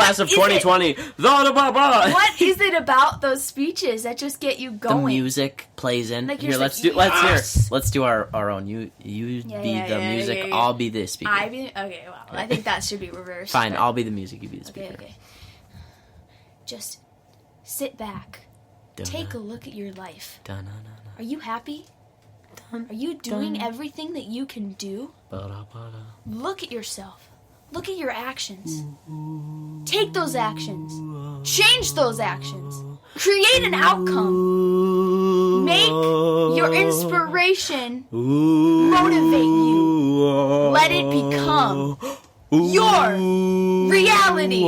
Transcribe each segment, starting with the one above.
class of 2020. What is it about those speeches that just get you going? The music plays in. Like Here, let's do our own. You be the music. I'll be the speaker. Okay. Well, I think that should be reversed. Fine, I'll be the music. You be the speaker. Okay. Just sit back. Take a look at your life. Are you happy? Are you doing everything that you can do? Look at yourself. Look at your actions. Take those actions. Change those actions. Create an outcome. Make your inspiration motivate you. Let it become your reality.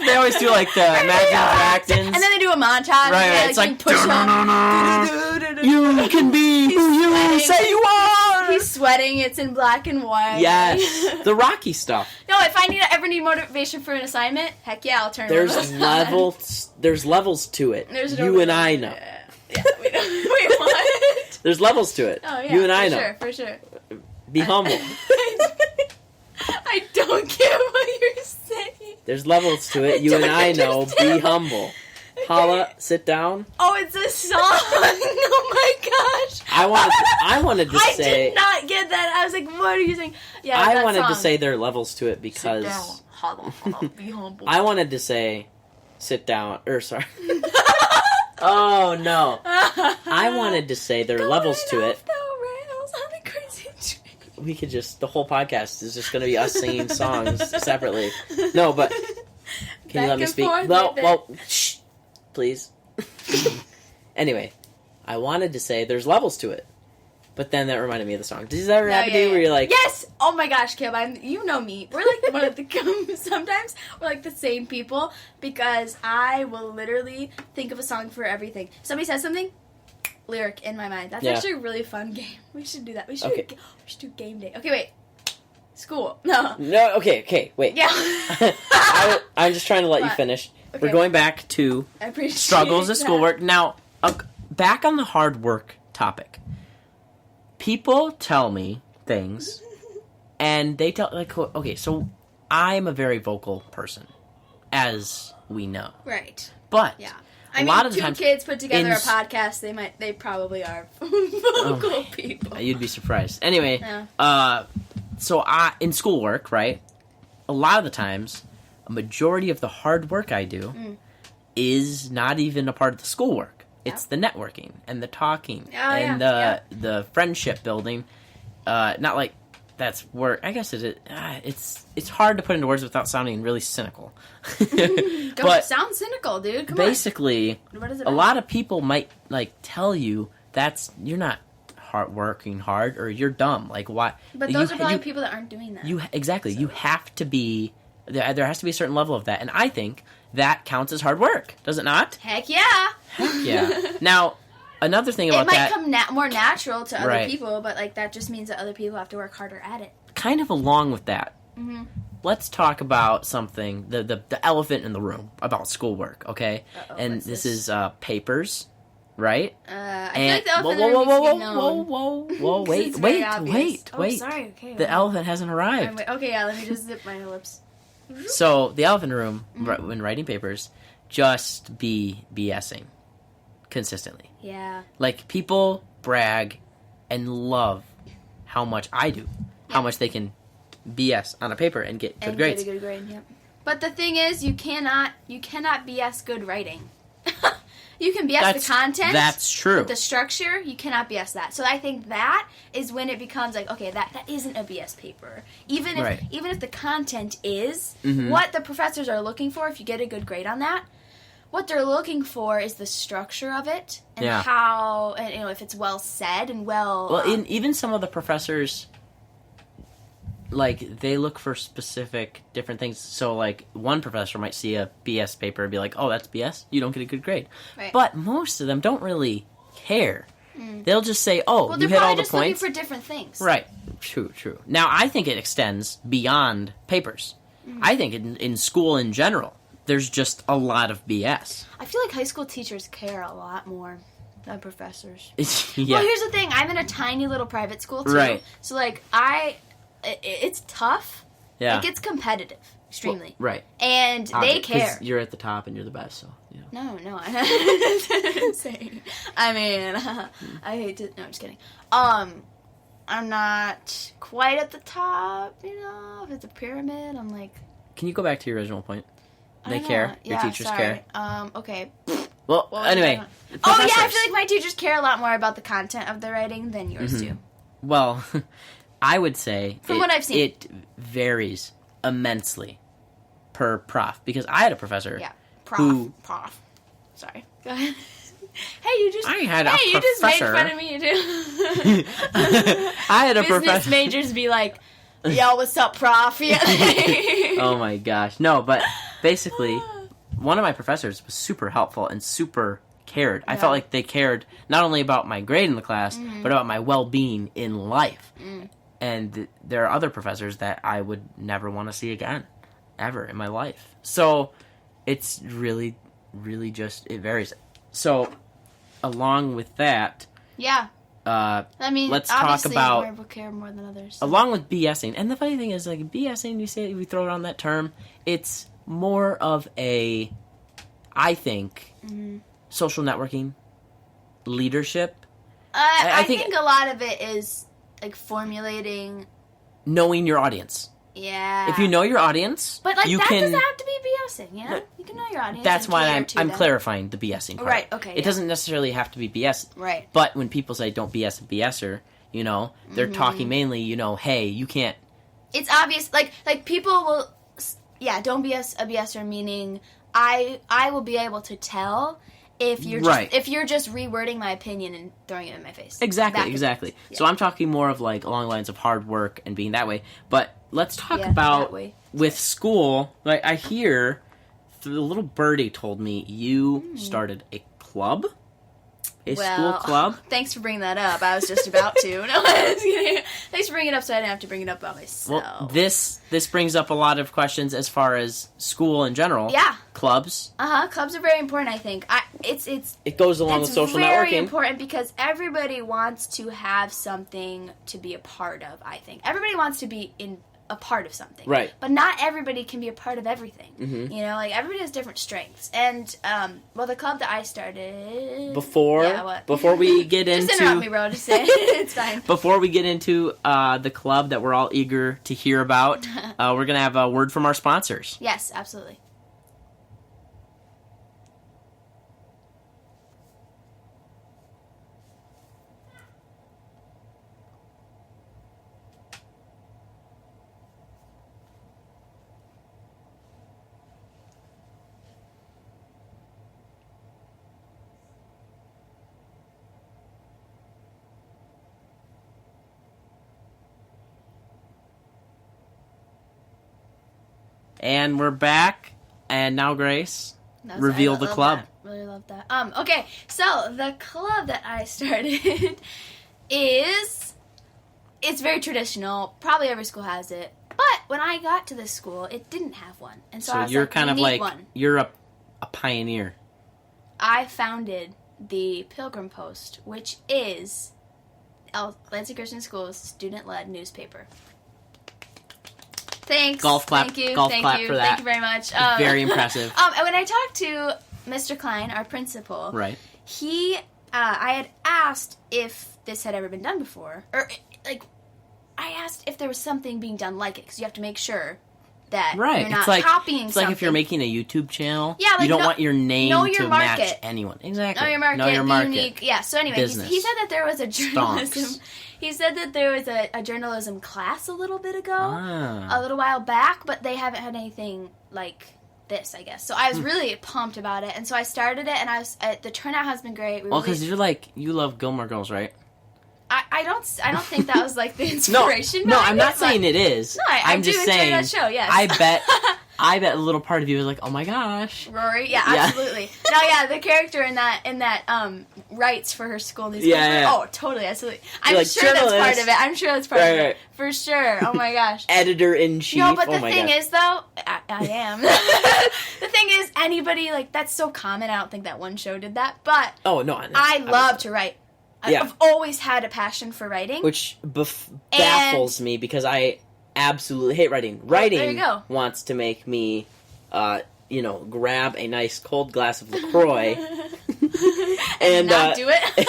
They always do like the Imagine Dragons. And then they do a montage. Right, yeah, it's like push you can be who you say you are. He's sweating. It's in black and white. Yes, the Rocky stuff. No, if I ever need motivation for an assignment, heck yeah, I'll turn it on. There's levels to it. You and I know. Yeah, we don't. Wait, what? There's levels to it. Oh, yeah, you and I know. For sure. Be humble. I don't get what you're saying. There's levels to it. You and I know. Be humble. Paula, sit down. Oh, it's a song. Oh my gosh. I wanted to say. I did not get that. I was like, what are you saying? Yeah, I wanted to say there are levels to it because. Sit down. Huddle. Be humble. I wanted to say, sit down. Sorry. Oh no. I wanted to say there are levels to it. We could the whole podcast is just going to be us singing songs separately. No, but can you let me speak? Well, shh, please. Anyway, I wanted to say there's levels to it, but then that reminded me of the song. Does that ever happen to you where you're like... Yes! Oh my gosh, Kib, you know me. We're like one of the... Sometimes we're like the same people because I will literally think of a song for everything. Somebody says something... lyric in my mind. That's actually a really fun game. We should do that. We should do game day. Okay, wait. School. No, okay, wait. Yeah. I'm just trying to let you finish. Okay. We're going back to struggles of schoolwork. Now, back on the hard work topic. People tell me things, and they tell, like, okay, so I'm a very vocal person, as we know. Right. But... yeah. I mean, two kids put together a podcast, they probably are vocal people. You'd be surprised. Anyway, so in schoolwork, right, a lot of the times, a majority of the hard work I do is not even a part of the schoolwork. It's the networking and the talking and the friendship building. Not like that's work. I guess it's hard to put into words without sounding really cynical. Don't sound cynical, dude. Come basically, a lot of people might like tell you you're not working hard or you're dumb. Like why? But those are probably people that aren't doing that. You have to be. There has to be a certain level of that, and I think that counts as hard work. Does it not? Heck yeah. Heck yeah. Now. Another thing about that... It might come more natural to other people, but like that just means that other people have to work harder at it. Kind of along with that, let's talk about something, the elephant in the room, about schoolwork, okay? And this is papers, right? I feel like the elephant in the room whoa, wait. Oh, sorry, okay. The elephant hasn't arrived. Okay, let me just zip my lips. So, the elephant room, when writing papers, just be BSing. Consistently. Yeah. Like, people brag and love how much I do. Yeah. How much they can BS on a paper and get good grades. Get a good grade, yep. But the thing is, you cannot BS good writing. You can BS the content. That's true. But the structure, you cannot BS that. So I think that is when it becomes like, okay, that isn't a BS paper. Even if the content is what the professors are looking for, if you get a good grade on that, what they're looking for is the structure of it and how, and if it's well said and well. Well, even some of the professors, like, they look for specific different things. So, like, one professor might see a BS paper and be like, "Oh, that's BS. You don't get a good grade." Right. But most of them don't really care. They'll just say, "Oh, you hit all the points." Well, they're probably just looking for different things. Right. True. Now, I think it extends beyond papers. I think in school in general, there's just a lot of BS. I feel like high school teachers care a lot more than professors. Yeah. Well, here's the thing. I'm in a tiny little private school, too. Right. So, like, I it's tough. Yeah. Like, it's competitive. Extremely. Well, right. And they care. You're at the top and you're the best, so, you know. No, I'm saying. I mean, I hate to... No, I'm just kidding. I'm not quite at the top, you know. If it's a pyramid, I'm like... Can you go back to your original point? They care. Your teachers care. Okay. Well, anyway. Oh, yeah, I feel like my teachers care a lot more about the content of the writing than yours do. Well, I would say... From what I've seen. It varies immensely per prof. Because I had a professor... Yeah. Prof. Sorry. Go ahead. Hey, I had a professor. You just made fun of me, too. I had a professor. Business majors be like, yo, what's up, prof? Yeah. Oh, my gosh. No, but basically, one of my professors was super helpful and super cared. Yeah. I felt like they cared not only about my grade in the class, but about my well-being in life. And there are other professors that I would never want to see again, ever in my life. So it's really, really just, it varies. So, along with that... Yeah. I mean, let's talk about... Some people care more than others. So. Along with BSing, and the funny thing is, like, BSing, we throw around that term, it's more of a, I think, social networking, leadership. I think a lot of it is, like, formulating... Knowing your audience. Yeah. If you know your audience, but, like, you that can... doesn't have to be BSing, you know? No, you can know your audience. That's why I'm clarifying the BSing part. Right, okay. It doesn't necessarily have to be BS. Right. But when people say don't BS a BSer, you know, they're talking mainly, you know, hey, you can't... It's obvious, like people will... Yeah, don't BS a BSer, meaning I will be able to tell... If you're just rewording my opinion and throwing it in my face. Exactly. Yeah. So I'm talking more of like along the lines of hard work and being that way. But let's talk about with school. Like I hear, the little birdie told me you started a club. School club? Thanks for bringing that up. I was just about to. No, I was kidding. Thanks for bringing it up so I didn't have to bring it up about myself. Well, this brings up a lot of questions as far as school in general. Yeah. Clubs. Clubs are very important, I think. It goes along with social networking. It's very important because everybody wants to have something to be a part of, I think. Everybody wants to be a part of something. Right. But not everybody can be a part of everything. Mm-hmm. You know, like, everybody has different strengths. And, the club that I started... Before we get into... Just interrupt me, bro. Just say it. It's fine. Before we get into the club that we're all eager to hear about, we're going to have a word from our sponsors. Yes, absolutely. And we're back, and now Grace, reveal the club. Really love that. Okay, so the club that I started it's very traditional. Probably every school has it. But when I got to this school, it didn't have one. And so I was you're like, kind of like, you're a pioneer. I founded the Pilgrim Post, which is Lansing Christian School's student-led newspaper. Thanks. Golf clap. Thank you. Golf clap for that. Thank you very much. Very impressive. And when I talked to Mr. Klein, our principal, right? I had asked if this had ever been done before, or like, I asked if there was something being done like it, because you have to make sure that you're not copying something. It's like if you're making a YouTube channel, yeah, like, you don't want your name to market. match anyone. Exactly. Know your market. Unique. Yeah. So anyway, he said that there was a journalism. Stonks. He said that there was a journalism class a little bit ago, a little while back, but they haven't had anything like this, I guess. So I was really pumped about it, and so I started it, and the turnout has been great. Because you love Gilmore Girls, right? I don't think that was like the inspiration. No, I'm not saying it is. No, I'm just saying that show. Yes, I bet a little part of you was like, oh my gosh, Rory. Yeah, absolutely. No, yeah, the character in that writes for her school newspaper. Yeah. Oh, totally, absolutely. I'm sure that's part of it. Right. For sure. Oh my gosh. Editor-in-chief. No, but the thing is, though, I am. The thing is, anybody, like, that's so common. I don't think that one show did that, but I love to write. I've always had a passion for writing. Which baffles me because I absolutely hate writing. Writing there you go. wants to make me, grab a nice cold glass of LaCroix and not do it.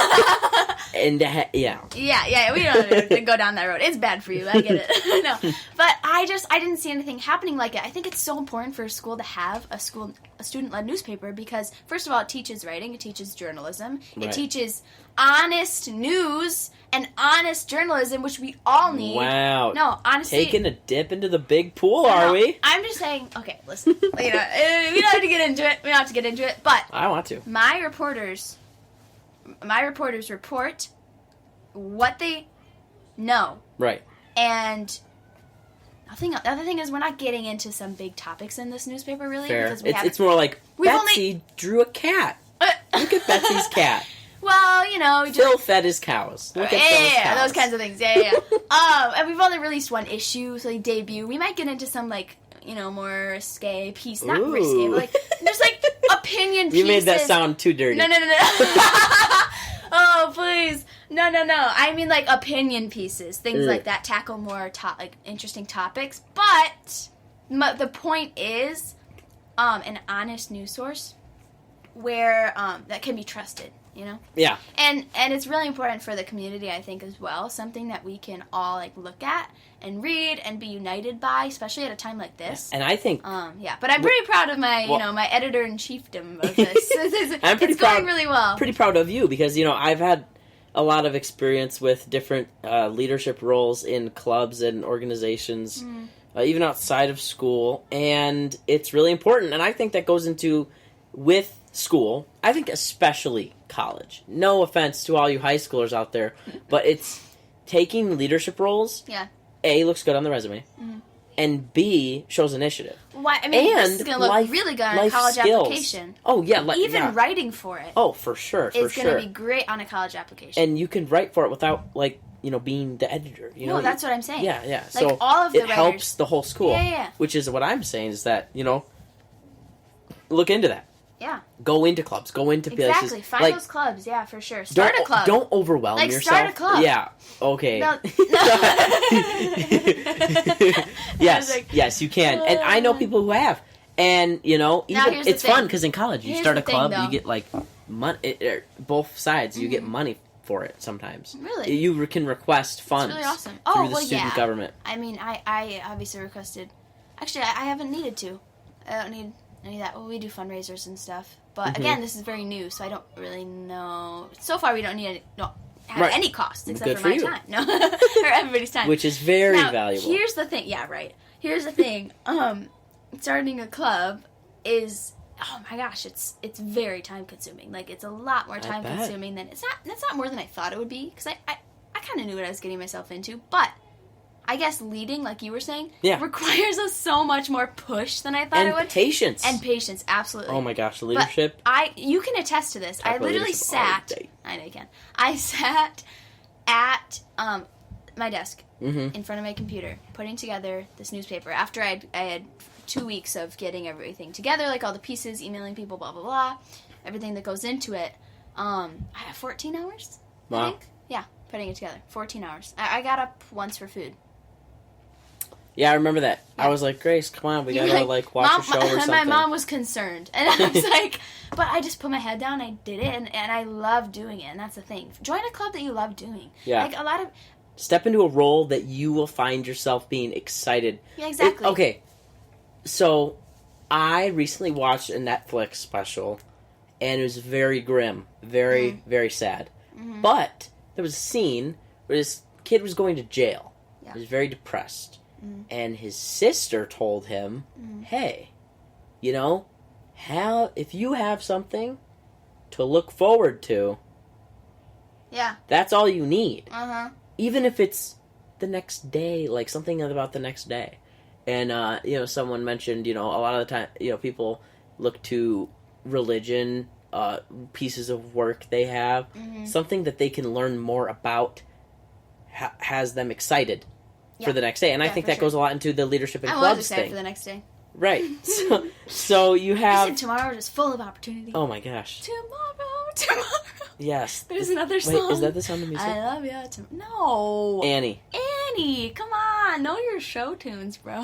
and yeah. Yeah, we don't have to go down that road. It's bad for you, I get it. No, but I didn't see anything happening like it. I think it's so important for a school to have a student-led newspaper because, first of all, it teaches writing, it teaches journalism, it teaches honest news and honest journalism, which we all need. Wow. No, honestly. Taking a dip into the big pool, are we? I'm just saying, okay, listen. We don't have to get into it. But I want to. My reporters report what they know. Right. And the other thing is we're not getting into some big topics in this newspaper, really. Fair. Because it's more like, Betsy drew a cat. Look at Betsy's cat. Well, Phil fed his cows. Look at Phil's cows. Those kinds of things. Yeah. And we've only released one issue, so debut. We might get into some more risque piece, not risque, but just opinion pieces. You made that sound too dirty. No. Oh, please. No. I mean opinion pieces, things like that, tackle more interesting topics. But the point is, an honest news source where that can be trusted. Yeah. And it's really important for the community, I think, as well. Something that we can all look at and read and be united by, especially at a time like this. And I think but I'm pretty proud of my my editor in chiefdom of this. It's going really well. Pretty proud of you because I've had a lot of experience with different leadership roles in clubs and organizations, even outside of school, and it's really important. And I think that goes into with school. I think especially college. No offense to all you high schoolers out there, but it's taking leadership roles. Yeah. A, looks good on the resume, and B, shows initiative. Why? I mean, this is going to look really good on a college application. Oh, yeah. Even writing for it. Oh, for sure. It's going to be great on a college application. And you can write for it without, being the editor. No, that's what I'm saying. Yeah. So all of the writers, helps the whole school. Yeah. Which is what I'm saying is that, look into that. Yeah. Go into clubs. Go into places. Exactly. Find those clubs. Yeah, for sure. Start a club. Don't overwhelm yourself. Start a club. Yeah. Okay. No. Yes, you can. And I know people who have. And, it's fun because in college you start a club, you get money. Both sides, you get money for it sometimes. Really? You can request funds. It's really awesome. Through the student government. I mean, I obviously requested. Actually, I haven't needed to. I don't need any of that. Well, we do fundraisers and stuff. But again, this is very new, so I don't really know. So far, we don't have any costs except for my time. No, or everybody's time. Which is very valuable. Here's the thing. Yeah, right. Here's the thing. Starting a club is, oh my gosh, it's very time consuming. It's a lot more time consuming than it's not more than I thought it would be because I kind of knew what I was getting myself into, but I guess leading, like you were saying, requires us so much more push than I thought it would. And patience, absolutely. Oh my gosh, leadership. But you can attest to this. I literally sat. I know you can. I sat at my desk in front of my computer, putting together this newspaper after I had 2 weeks of getting everything together, all the pieces, emailing people, blah blah blah, everything that goes into it. I have 14 hours. Wow. I think. Yeah, putting it together. 14 hours. I got up once for food. Yeah, I remember that. Yeah. I was like, Grace, come on, we gotta watch a show or something. My mom was concerned, and I was like, but I just put my head down, I did it, and I love doing it, and that's the thing. Join a club that you love doing. Yeah. A lot of... Step into a role that you will find yourself being excited. Yeah, exactly. Okay, so I recently watched a Netflix special, and it was very grim, very, very sad. Mm-hmm. But there was a scene where this kid was going to jail. Yeah. He was very depressed. Mm. And his sister told him, hey, if you have something to look forward to, that's all you need. Uh-huh. Even if it's the next day, something about the next day. And, someone mentioned, a lot of the time, people look to religion, pieces of work they have, something that they can learn more about has them excited. For the next day. And I think that goes a lot into the leadership and clubs thing. For the next day. Right. So you have... Listen, tomorrow is full of opportunity. Oh my gosh. Tomorrow. Yes. There's another song. Wait, is that the sound of music? I love you. No. Annie. tiny. Come on, know your show tunes, bro.